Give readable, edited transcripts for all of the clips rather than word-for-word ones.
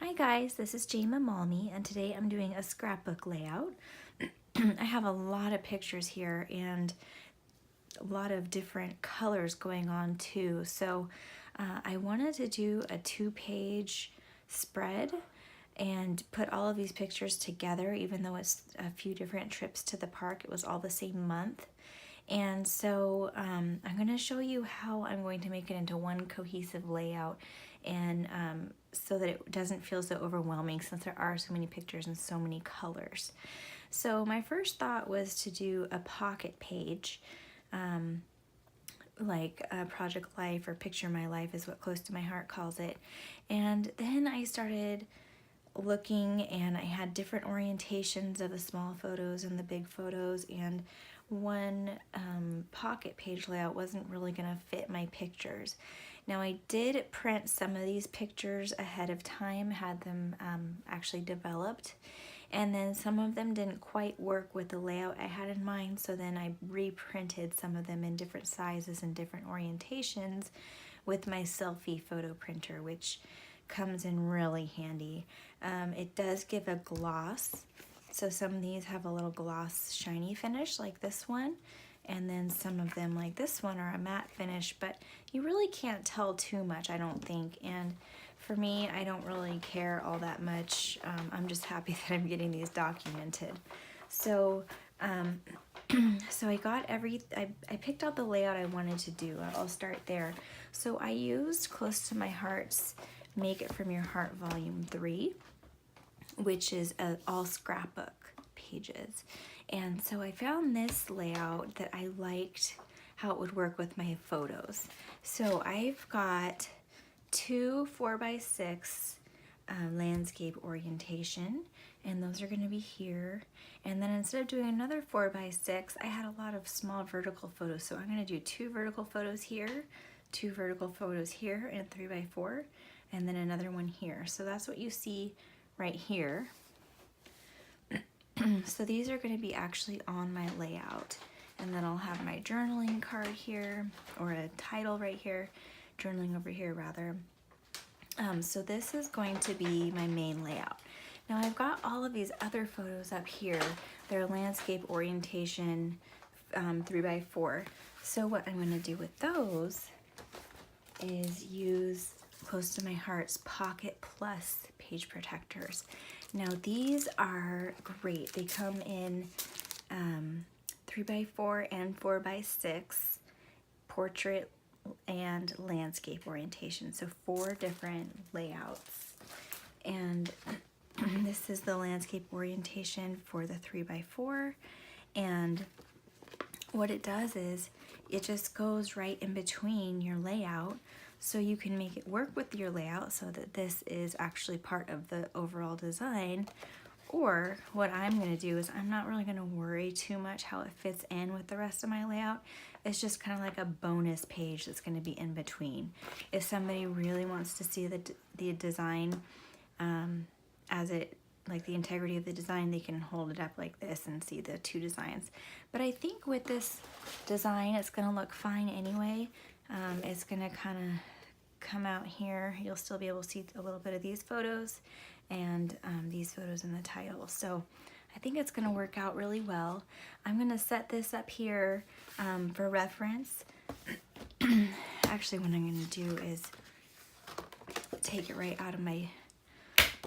Hi guys, this is Jama Malmy, and today I'm doing a scrapbook layout. I have a lot of pictures here and a lot of different colors going on too. So I wanted to do a 2-page spread and put all of these pictures together, even though it's a few different trips to the park. It was all the same month. And so I'm going to show you how I'm going to make it into one cohesive layout, and so that it doesn't feel so overwhelming since there are so many pictures and so many colors. So my first thought was to do a pocket page, like Project Life or Picture My Life is what Close to My Heart calls it. And then I started looking, and I had different orientations of the small photos and the big photos, and one pocket page layout wasn't really going to fit my pictures. Now I did print some of these pictures ahead of time, had them actually developed, and then some of them didn't quite work with the layout I had in mind, so then I reprinted some of them in different sizes and different orientations with my selfie photo printer, which comes in really handy. It does give a gloss, so some of these have a little gloss shiny finish like this one, and then some of them like this one are a matte finish, but you really can't tell too much, I don't think. And for me, I don't really care all that much. I'm just happy that I'm getting these documented. So so I got I picked out the layout I wanted to do. I'll start there. So I used Close to My Heart's Make It From Your Heart Volume 3, which is all scrapbook pages. And so I found this layout that I liked how it would work with my photos. So I've got 2 4x6 landscape orientation, and those are going to be here. And then instead of doing another 4x6, I had a lot of small vertical photos. So I'm going to do 2 vertical photos here, 2 vertical photos here, and 3x4, and then another one here. So that's what you see right here. So these are going to be actually on my layout, and then I'll have my journaling card here, or a title right here, journaling over here rather. So this is going to be my main layout. Now I've got all of these other photos up here. They're landscape orientation 3x4. So what I'm going to do with those is use Close to My Heart's Pocket Plus page protectors. Now these are great. They come in 3x4 and 4x6 portrait and landscape orientation. So 4 different layouts. And this is the landscape orientation for the 3x4. And what it does is it just goes right in between your layout, so you can make it work with your layout so that this is actually part of the overall design. Or what I'm going to do is I'm not really going to worry too much how it fits in with the rest of my layout. It's just kind of like a bonus page that's going to be in between. If somebody really wants to see the design as it, like the integrity of the design, they can hold it up like this and see the 2 designs. But I think with this design, it's going to look fine anyway. It's going to kind of come out here. You'll still be able to see a little bit of these photos and these photos in the title. So I think it's going to work out really well. I'm going to set this up here for reference. Actually, what I'm going to do is take it right out of my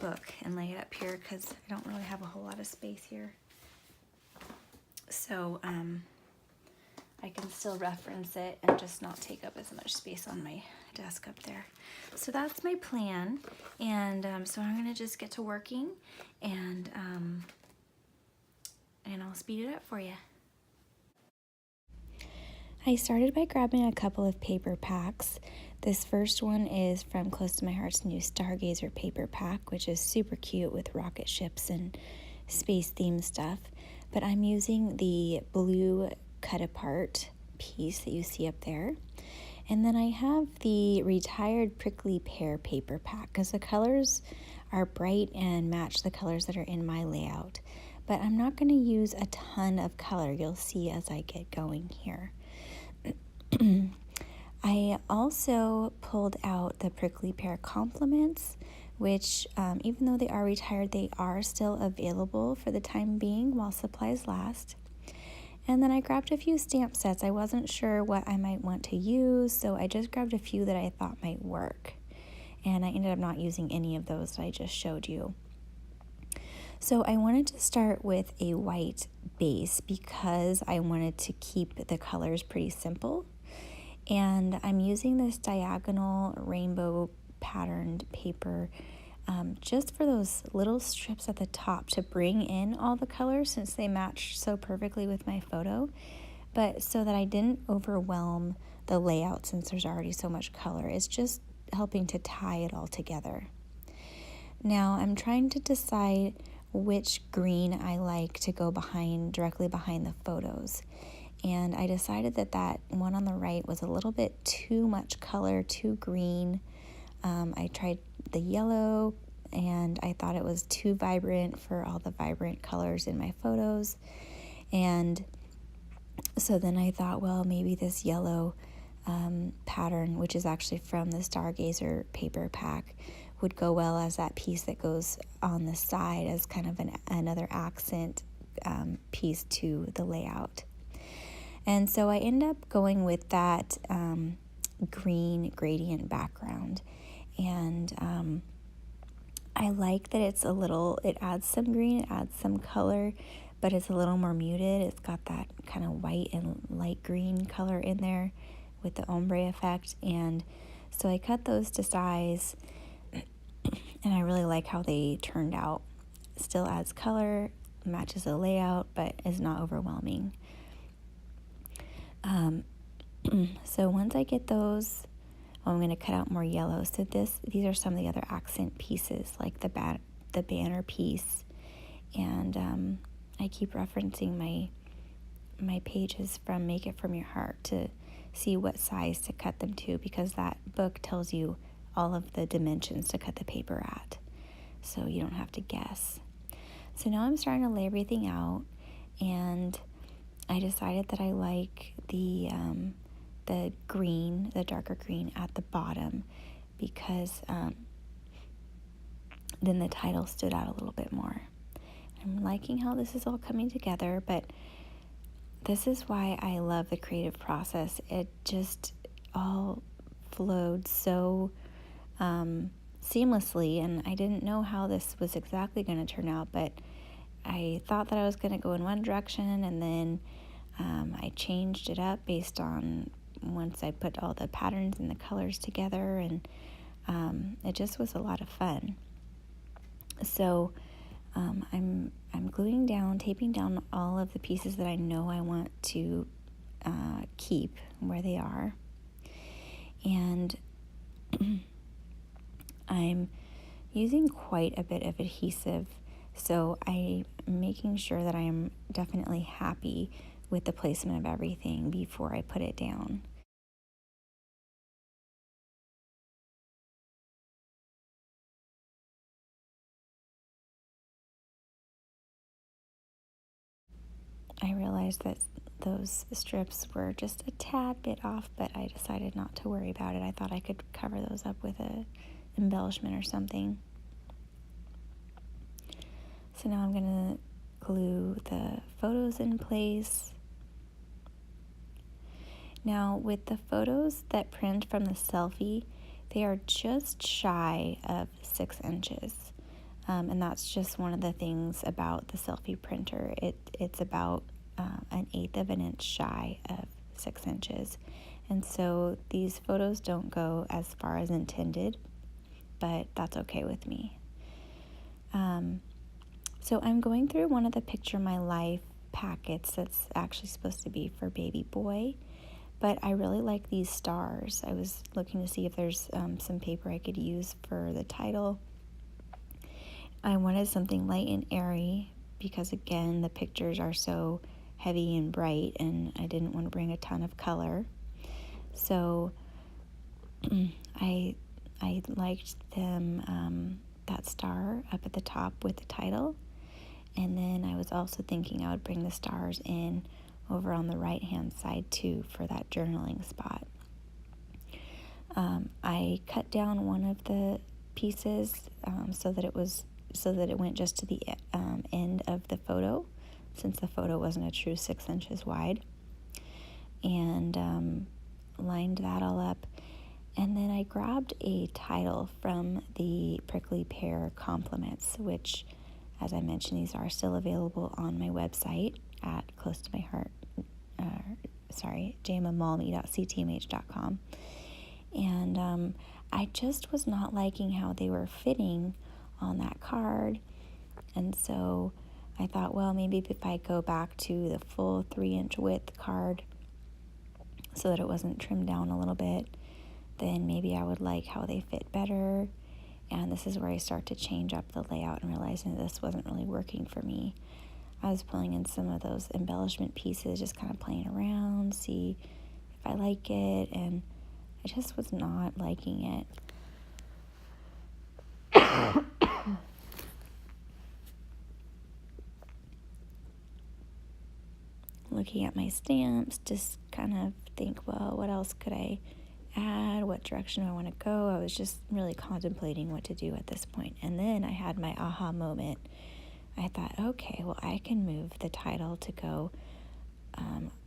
book and lay it up here because I don't really have a whole lot of space here. So I can still reference it and just not take up as much space on my desk up there. So that's my plan, and so I'm gonna just get to working, and I'll speed it up for you. I started by grabbing a couple of paper packs. This first one is from Close to My Heart's new Stargazer paper pack, which is super cute with rocket ships and space themed stuff. But I'm using the blue cut apart piece that you see up there. And then I have the Retired Prickly Pear paper pack because the colors are bright and match the colors that are in my layout. But I'm not going to use a ton of color. You'll see as I get going here. I also pulled out the Prickly Pear Compliments, which even though they are retired, they are still available for the time being while supplies last. And then I grabbed a few stamp sets. I wasn't sure what I might want to use, so I just grabbed a few that I thought might work. And I ended up not using any of those that I just showed you. So I wanted to start with a white base because I wanted to keep the colors pretty simple. And I'm using this diagonal rainbow patterned paper just for those little strips at the top to bring in all the colors since they match so perfectly with my photo, but so that I didn't overwhelm the layout since there's already so much color. It's just helping to tie it all together. Now I'm trying to decide which green I like to go directly behind the photos. And I decided that one on the right was a little bit too much color, too green. I tried the yellow and I thought it was too vibrant for all the vibrant colors in my photos. And so then I thought, well, maybe this yellow pattern, which is actually from the Stargazer paper pack, would go well as that piece that goes on the side as kind of another accent piece to the layout. And so I end up going with that green gradient background. And I like that it adds some green, it adds some color, but it's a little more muted. It's got that kind of white and light green color in there with the ombre effect. And so I cut those to size, and I really like how they turned out. Still adds color, matches the layout, but is not overwhelming. So once I get those, I'm going to cut out more yellow. So these are some of the other accent pieces, like the banner piece. And I keep referencing my pages from Make It From Your Heart to see what size to cut them to, because that book tells you all of the dimensions to cut the paper at, so you don't have to guess. So now I'm starting to lay everything out, and I decided that I like the green, the darker green at the bottom, because then the title stood out a little bit more. I'm liking how this is all coming together, but this is why I love the creative process. It just all flowed so seamlessly, and I didn't know how this was exactly going to turn out, but I thought that I was going to go in one direction, and then I changed it up based on once I put all the patterns and the colors together, and it just was a lot of fun. So I'm gluing down, taping down all of the pieces that I know I want to keep where they are, and I'm using quite a bit of adhesive, so I'm making sure that I am definitely happy with the placement of everything before I put it down. I realized that those strips were just a tad bit off, but I decided not to worry about it. I thought I could cover those up with a embellishment or something. So now I'm going to glue the photos in place. Now with the photos that print from the selfie, they are just shy of 6 inches. And that's just one of the things about the selfie printer. It's about 1/8 of an inch shy of 6 inches. And so these photos don't go as far as intended, but that's okay with me. So I'm going through one of the Picture My Life packets that's actually supposed to be for baby boy, but I really like these stars. I was looking to see if there's some paper I could use for the title. I wanted something light and airy because, again, the pictures are so heavy and bright, and I didn't want to bring a ton of color. So I liked them, that star up at the top with the title. And then I was also thinking I would bring the stars in over on the right-hand side too for that journaling spot. I cut down one of the pieces so that it went just to the end of the photo, since the photo wasn't a true 6 inches wide, and lined that all up. And then I grabbed a title from the Prickly Pear compliments, which, as I mentioned, these are still available on my website at jmamalmy.ctmh.com. And I just was not liking how they were fitting on that card. And so I thought, well, maybe if I go back to the full 3-inch width card so that it wasn't trimmed down a little bit, then maybe I would like how they fit better. And this is where I start to change up the layout and realizing that this wasn't really working for me. I was pulling in some of those embellishment pieces, just kind of playing around, see if I like it, and I just was not liking it. Looking at my stamps, just kind of think, well, what else could I add? What direction do I want to go? I was just really contemplating what to do at this point. And then I had my aha moment. I thought, okay, well, I can move the title to go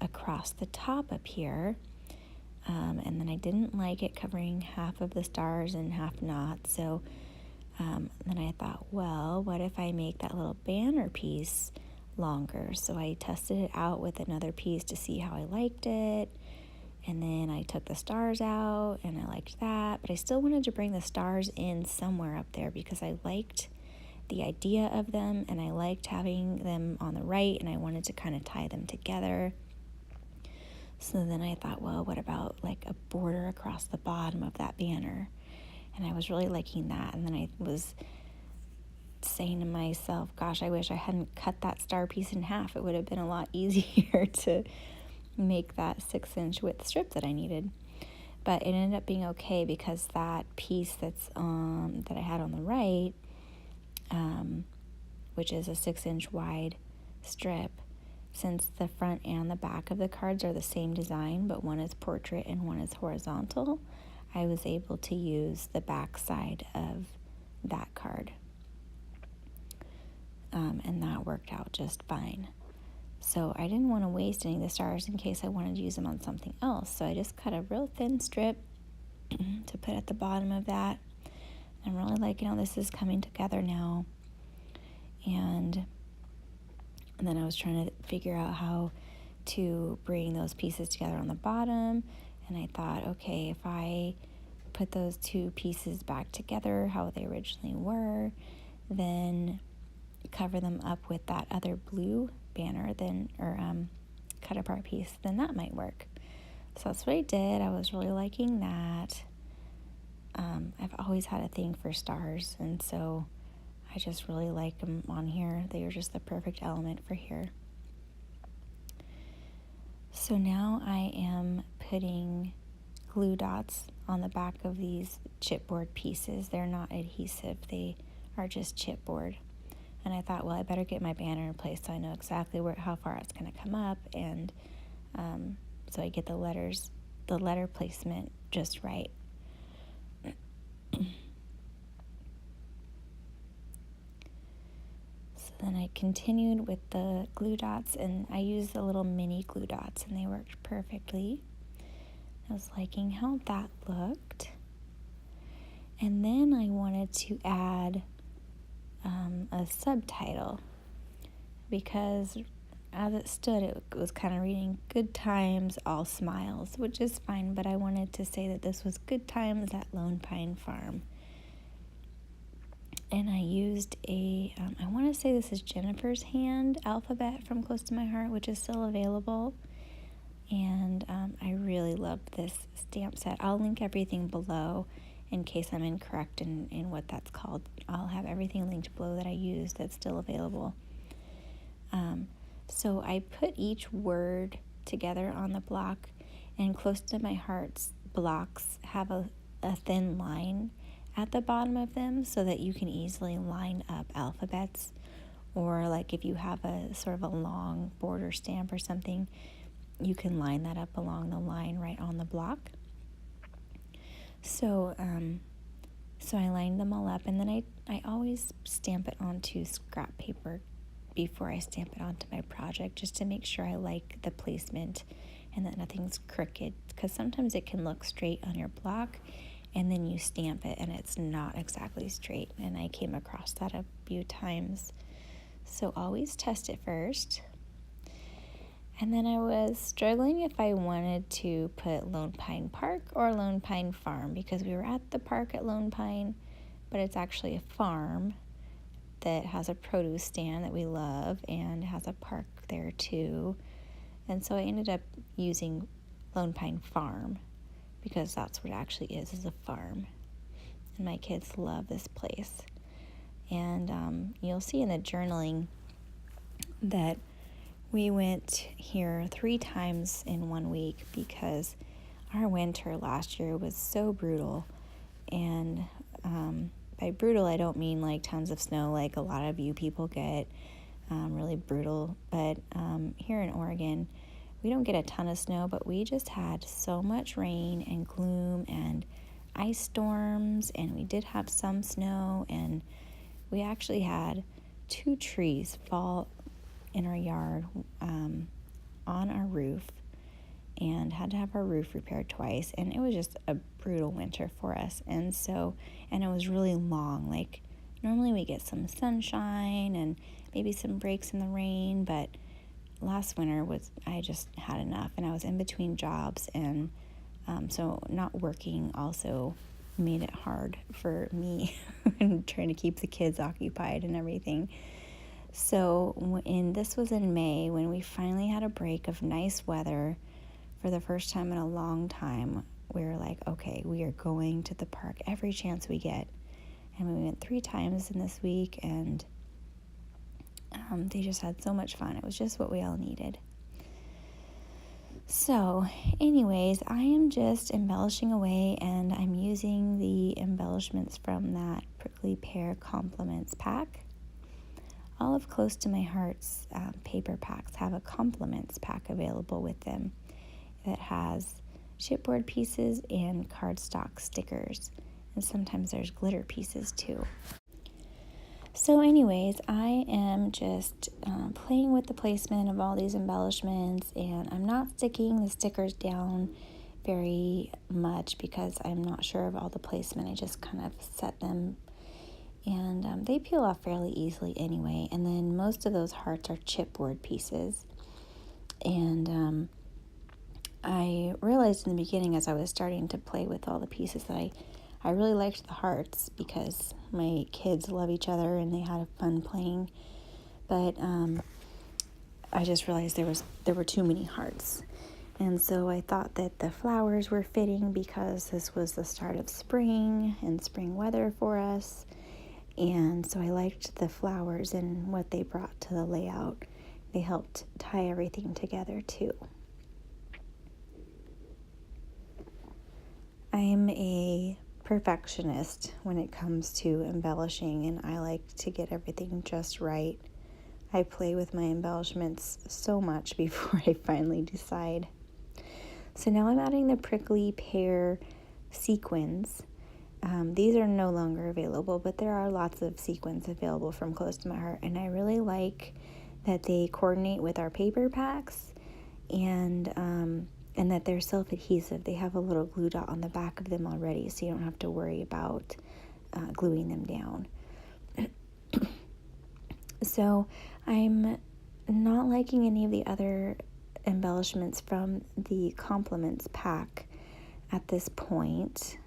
across the top up here. And then I didn't like it covering half of the stars and half not. So then I thought, well, what if I make that little banner piece longer? So I tested it out with another piece to see how I liked it. And then I took the stars out and I liked that. But I still wanted to bring the stars in somewhere up there because I liked the idea of them and I liked having them on the right, and I wanted to kind of tie them together. So then I thought, well, what about like a border across the bottom of that banner? And I was really liking that. And then I was saying to myself, gosh, I wish I hadn't cut that star piece in half. It would have been a lot easier to make that 6-inch width strip that I needed. But it ended up being okay because that piece that's that I had on the right, which is a 6-inch wide strip, since the front and the back of the cards are the same design, but one is portrait and one is horizontal, I was able to use the back side of that card. And that worked out just fine. So I didn't want to waste any of the stars in case I wanted to use them on something else. So I just cut a real thin strip to put at the bottom of that. I'm really liking how this is coming together now. And then I was trying to figure out how to bring those pieces together on the bottom. And I thought, okay, if I put those two pieces back together how they originally were, then cover them up with that other blue banner, cut apart piece, then that might work. So that's what I did. I was really liking that. I've always had a thing for stars, and so I just really like them on here. They are just the perfect element for here. So now I am putting glue dots on the back of these chipboard pieces. They're not adhesive, they are just chipboard. And I thought, well, I better get my banner in place so I know exactly how far it's going to come up, and so I get the letter placement just right. So then I continued with the glue dots, and I used the little mini glue dots, and they worked perfectly. I was liking how that looked. And then I wanted to add a subtitle, because as it stood, it was kind of reading "Good Times, All Smiles," which is fine, but I wanted to say that this was "Good Times at Lone Pine Farm." And I used I want to say this is Jennifer's Hand alphabet from Close to My Heart, which is still available. And I really loved this stamp set. I'll link everything below in case I'm incorrect in what that's called. I'll have everything linked below that I use that's still available. So I put each word together on the block, and Close to My Heart's blocks have a thin line at the bottom of them so that you can easily line up alphabets, or like if you have a sort of a long border stamp or something, you can line that up along the line right on the block. So So I lined them all up, and then I always stamp it onto scrap paper before I stamp it onto my project, just to make sure I like the placement and that nothing's crooked, because sometimes it can look straight on your block and then you stamp it and it's not exactly straight, and I came across that a few times. So always test it first. And then I was struggling if I wanted to put Lone Pine Park or Lone Pine Farm, because we were at the park at Lone Pine, but it's actually a farm that has a produce stand that we love and has a park there too. And so I ended up using Lone Pine Farm because that's what it actually is a farm. And my kids love this place. And you'll see in the journaling that we went here 3 times in 1 week because our winter last year was so brutal. And by brutal, I don't mean like tons of snow like a lot of you people get, really brutal. But here in Oregon, we don't get a ton of snow, but we just had so much rain and gloom and ice storms, and we did have some snow, and we actually had 2 trees fall in our yard on our roof, and had to have our roof repaired twice, and it was just a brutal winter for us. And it was really long. Like normally we get some sunshine and maybe some breaks in the rain, but last winter I just had enough, and I was in between jobs, and so not working also made it hard for me and trying to keep the kids occupied and everything. So this was in May when we finally had a break of nice weather for the first time in a long time. We were like, okay, we are going to the park every chance we get. And we went 3 times in this week, and they just had so much fun. It was just what we all needed. So anyways, I am just embellishing away, and I'm using the embellishments from that Prickly Pear Compliments pack. All of Close to My Heart's paper packs have a compliments pack available with them that has chipboard pieces and cardstock stickers, and sometimes there's glitter pieces too. So anyways, I am just playing with the placement of all these embellishments, and I'm not sticking the stickers down very much because I'm not sure of all the placement. I just kind of set them, and they peel off fairly easily anyway. And then most of those hearts are chipboard pieces. And I realized in the beginning as I was starting to play with all the pieces that I really liked the hearts because my kids love each other and they had fun playing. But I just realized there were too many hearts. And so I thought that the flowers were fitting because this was the start of spring and spring weather for us. And so I liked the flowers and what they brought to the layout. They helped tie everything together too. I'm a perfectionist when it comes to embellishing, and I like to get everything just right. I play with my embellishments so much before I finally decide. So now I'm adding the prickly pear sequins. These are no longer available, but there are lots of sequins available from Close to My Heart, and I really like that they coordinate with our paper packs, and that they're self-adhesive. They have a little glue dot on the back of them already, so you don't have to worry about gluing them down. So I'm not liking any of the other embellishments from the compliments pack at this point.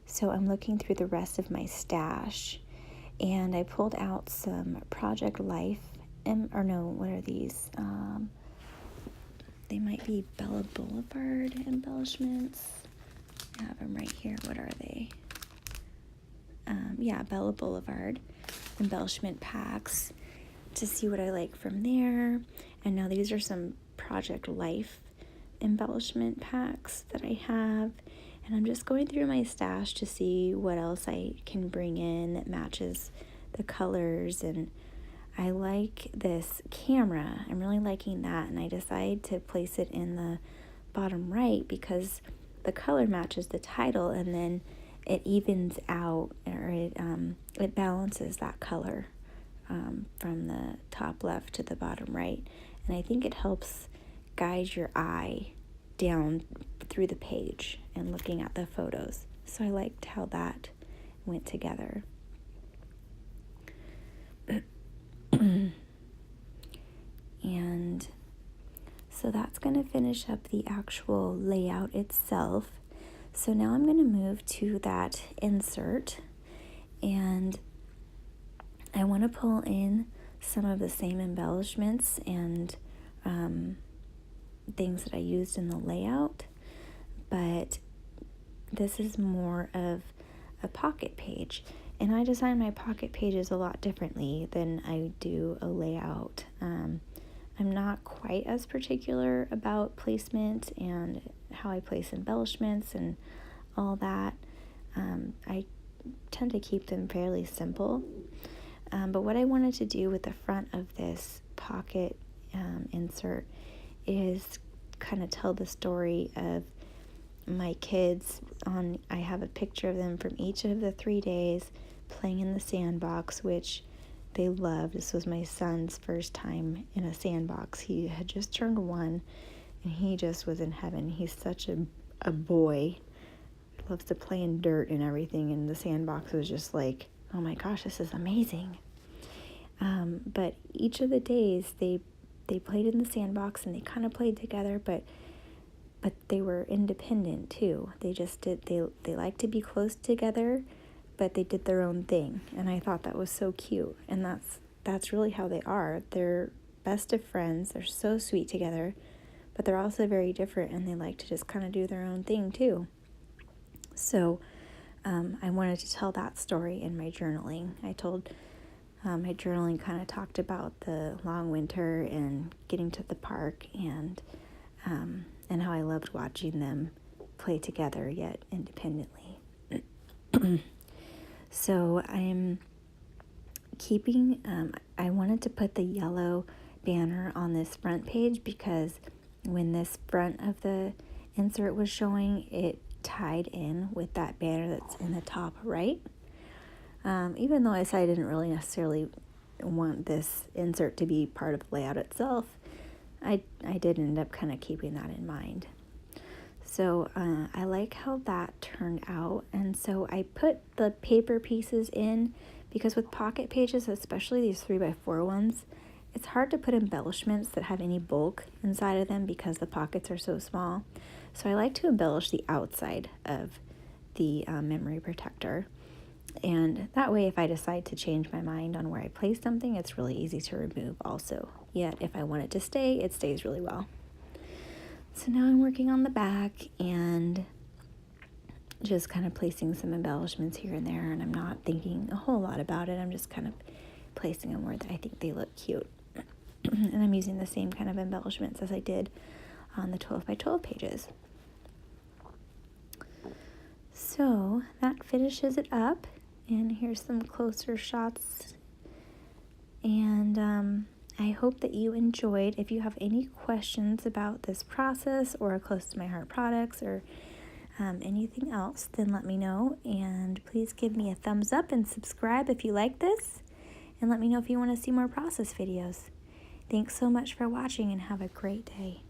So I'm looking through the rest of my stash, and I pulled out some Project Life, what are these? They might be Bella Boulevard embellishments. I have them right here. What are they? Bella Boulevard embellishment packs to see what I like from there. And now these are some Project Life embellishment packs that I have. And I'm just going through my stash to see what else I can bring in that matches the colors. And I like this camera. I'm really liking that, and I decided to place it in the bottom right because the color matches the title, and then it evens out, or it balances that color from the top left to the bottom right. And I think it helps guide your eye down through the page and looking at the photos. So I liked how that went together. And so that's going to finish up the actual layout itself. So now I'm going to move to that insert, and I want to pull in some of the same embellishments and things that I used in the layout, but this is more of a pocket page. And I design my pocket pages a lot differently than I do a layout. I'm not quite as particular about placement and how I place embellishments and all that. I tend to keep them fairly simple. But what I wanted to do with the front of this pocket insert is kind of tell the story of my kids. I have a picture of them from each of the 3 days playing in the sandbox, which they loved. This was my son's first time in a sandbox. He had just turned 1, and he just was in heaven. He's such a boy. He loves to play in dirt and everything, and the sandbox was just like, oh my gosh, this is amazing. But each of the days they played in the sandbox, and they kind of played together, but they were independent too. They just did, they like to be close together, but they did their own thing. And I thought that was so cute. And that's really how they are. They're best of friends. They're so sweet together, but they're also very different, and they like to just kind of do their own thing too. So I wanted to tell that story in my journaling. I told my journaling kind of talked about the long winter and getting to the park, and how I loved watching them play together yet independently. So I'm keeping, I wanted to put the yellow banner on this front page because when this front of the insert was showing, it tied in with that banner that's in the top right. Even though I said I didn't really necessarily want this insert to be part of the layout itself, I did end up kind of keeping that in mind. So I like how that turned out, and so I put the paper pieces in because with pocket pages, especially these 3x4 ones, it's hard to put embellishments that have any bulk inside of them because the pockets are so small. So I like to embellish the outside of the memory protector, and that way if I decide to change my mind on where I place something, it's really easy to remove also. Yet if I want it to stay, it stays really well. So now I'm working on the back and just kind of placing some embellishments here and there, and I'm not thinking a whole lot about it. I'm just kind of placing them where I think they look cute. And I'm using the same kind of embellishments as I did on the 12x12 pages. So that finishes it up, and here's some closer shots. And I hope that you enjoyed. If you have any questions about this process or close to my heart products or anything else, then let me know. And please give me a thumbs up and subscribe if you like this. And let me know if you want to see more process videos. Thanks so much for watching, and have a great day.